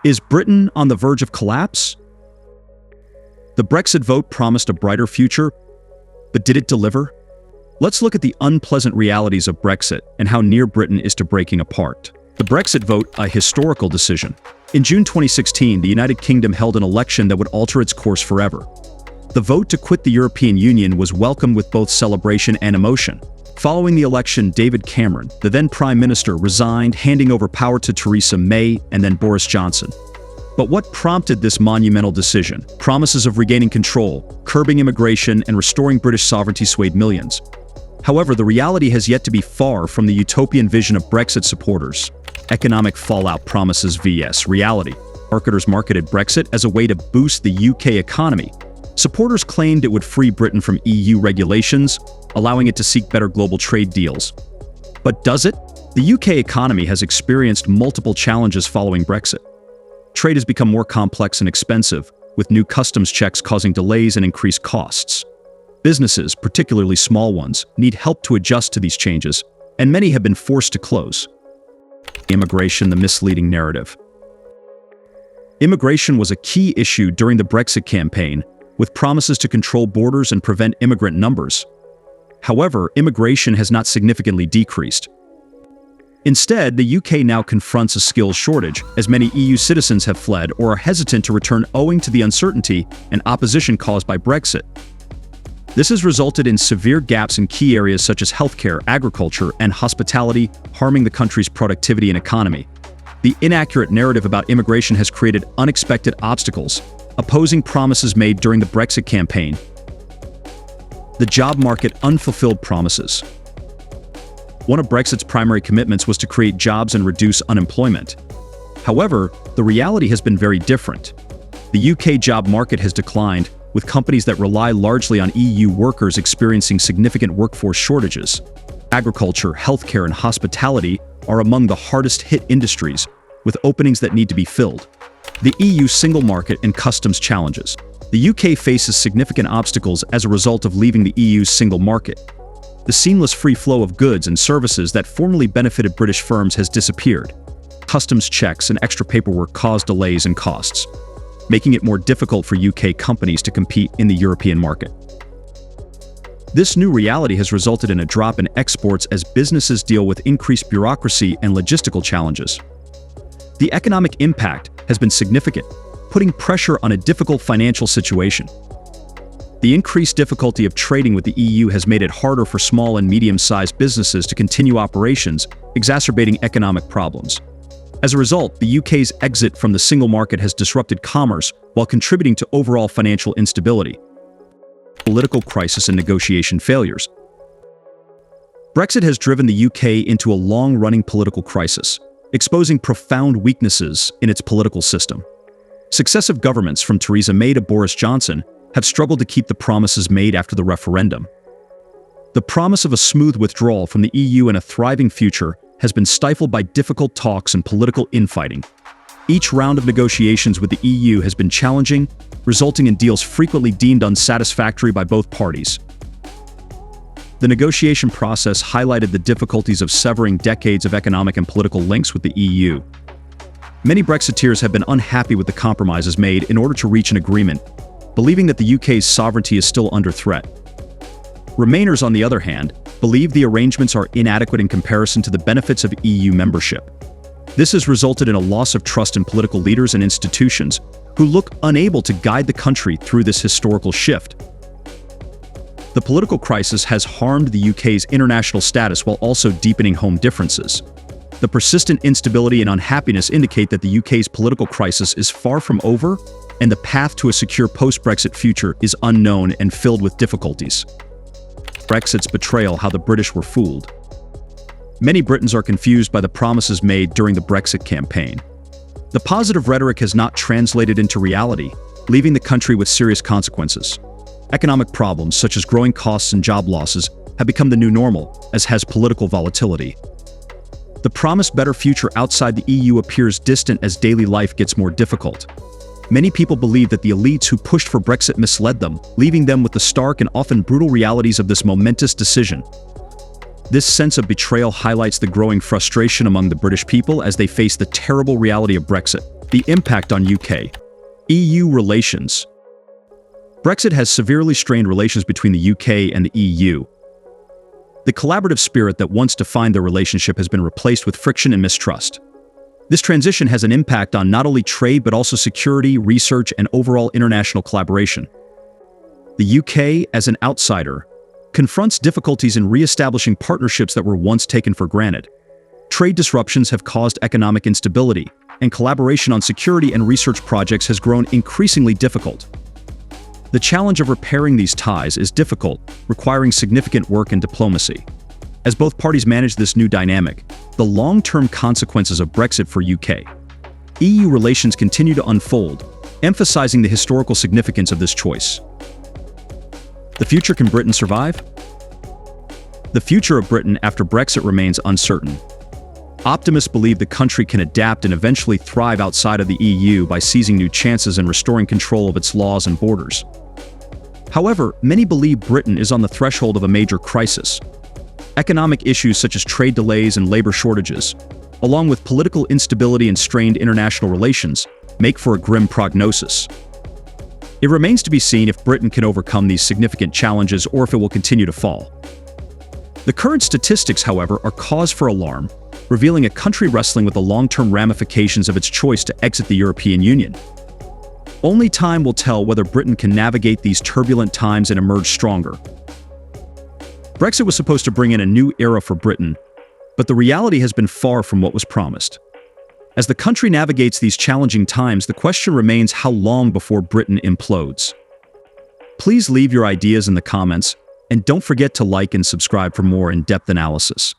Is Britain on the verge of collapse? The Brexit vote promised a brighter future, but did it deliver? Let's look at the unpleasant realities of Brexit and how near Britain is to breaking apart. The Brexit vote, a historical decision. In June 2016, the United Kingdom held an election that would alter its course forever. The vote to quit the European Union was welcomed with both celebration and emotion. Following the election, David Cameron, the then Prime Minister, resigned, handing over power to Theresa May and then Boris Johnson. But what prompted this monumental decision? Promises of regaining control, curbing immigration, and restoring British sovereignty swayed millions. However, the reality has yet to be far from the utopian vision of Brexit supporters. Economic fallout promises vs. reality. Marketers marketed Brexit as a way to boost the UK economy. Supporters claimed it would free Britain from EU regulations, allowing it to seek better global trade deals. But does it? The UK economy has experienced multiple challenges following Brexit. Trade has become more complex and expensive, with new customs checks causing delays and increased costs. Businesses, particularly small ones, need help to adjust to these changes, and many have been forced to close. Immigration, the misleading narrative. Immigration was a key issue during the Brexit campaign, with promises to control borders and prevent immigrant numbers. However, immigration has not significantly decreased. Instead, the UK now confronts a skills shortage, as many EU citizens have fled or are hesitant to return owing to the uncertainty and opposition caused by Brexit. This has resulted in severe gaps in key areas such as healthcare, agriculture, and hospitality, harming the country's productivity and economy. The inaccurate narrative about immigration has created unexpected obstacles, opposing promises made during the Brexit campaign. The job market, unfulfilled promises. One of Brexit's primary commitments was to create jobs and reduce unemployment. However, the reality has been very different. The UK job market has declined, with companies that rely largely on EU workers experiencing significant workforce shortages. Agriculture, healthcare, and hospitality are among the hardest-hit industries, with openings that need to be filled. The EU single market and customs challenges. The UK faces significant obstacles as a result of leaving the EU's single market. The seamless free flow of goods and services that formerly benefited British firms has disappeared. Customs checks and extra paperwork cause delays and costs, making it more difficult for UK companies to compete in the European market. This new reality has resulted in a drop in exports as businesses deal with increased bureaucracy and logistical challenges. The economic impact has been significant, putting pressure on a difficult financial situation. The increased difficulty of trading with the EU has made it harder for small and medium-sized businesses to continue operations, exacerbating economic problems. As a result, the UK's exit from the single market has disrupted commerce while contributing to overall financial instability. Political crisis and negotiation failures. Brexit has driven the UK into a long-running political crisis, exposing profound weaknesses in its political system. Successive governments, from Theresa May to Boris Johnson, have struggled to keep the promises made after the referendum. The promise of a smooth withdrawal from the EU and a thriving future has been stifled by difficult talks and political infighting. Each round of negotiations with the EU has been challenging, resulting in deals frequently deemed unsatisfactory by both parties. The negotiation process highlighted the difficulties of severing decades of economic and political links with the EU. Many Brexiteers have been unhappy with the compromises made in order to reach an agreement, believing that the UK's sovereignty is still under threat. Remainers, on the other hand, believe the arrangements are inadequate in comparison to the benefits of EU membership. This has resulted in a loss of trust in political leaders and institutions who look unable to guide the country through this historical shift. The political crisis has harmed the UK's international status while also deepening home differences. The persistent instability and unhappiness indicate that the UK's political crisis is far from over, and the path to a secure post-Brexit future is unknown and filled with difficulties. Brexit's betrayal, how the British were fooled. Many Britons are confused by the promises made during the Brexit campaign. The positive rhetoric has not translated into reality, leaving the country with serious consequences. Economic problems, such as growing costs and job losses, have become the new normal, as has political volatility. The promised better future outside the EU appears distant as daily life gets more difficult. Many people believe that the elites who pushed for Brexit misled them, leaving them with the stark and often brutal realities of this momentous decision. This sense of betrayal highlights the growing frustration among the British people as they face the terrible reality of Brexit. The impact on UK-EU relations. Brexit has severely strained relations between the UK and the EU. The collaborative spirit that once defined their relationship has been replaced with friction and mistrust. This transition has an impact on not only trade but also security, research, and overall international collaboration. The UK, as an outsider, confronts difficulties in re-establishing partnerships that were once taken for granted. Trade disruptions have caused economic instability, and collaboration on security and research projects has grown increasingly difficult. The challenge of repairing these ties is difficult, requiring significant work and diplomacy. As both parties manage this new dynamic, the long-term consequences of Brexit for UK-EU relations continue to unfold, emphasizing the historical significance of this choice. The future: can Britain survive? The future of Britain after Brexit remains uncertain. Optimists believe the country can adapt and eventually thrive outside of the EU by seizing new chances and restoring control of its laws and borders. However, many believe Britain is on the threshold of a major crisis. Economic issues such as trade delays and labor shortages, along with political instability and strained international relations, make for a grim prognosis. It remains to be seen if Britain can overcome these significant challenges or if it will continue to fall. The current statistics, however, are cause for alarm, revealing a country wrestling with the long-term ramifications of its choice to exit the European Union. Only time will tell whether Britain can navigate these turbulent times and emerge stronger. Brexit was supposed to bring in a new era for Britain, but the reality has been far from what was promised. As the country navigates these challenging times, the question remains how long before Britain implodes. Please leave your ideas in the comments, and don't forget to like and subscribe for more in-depth analysis.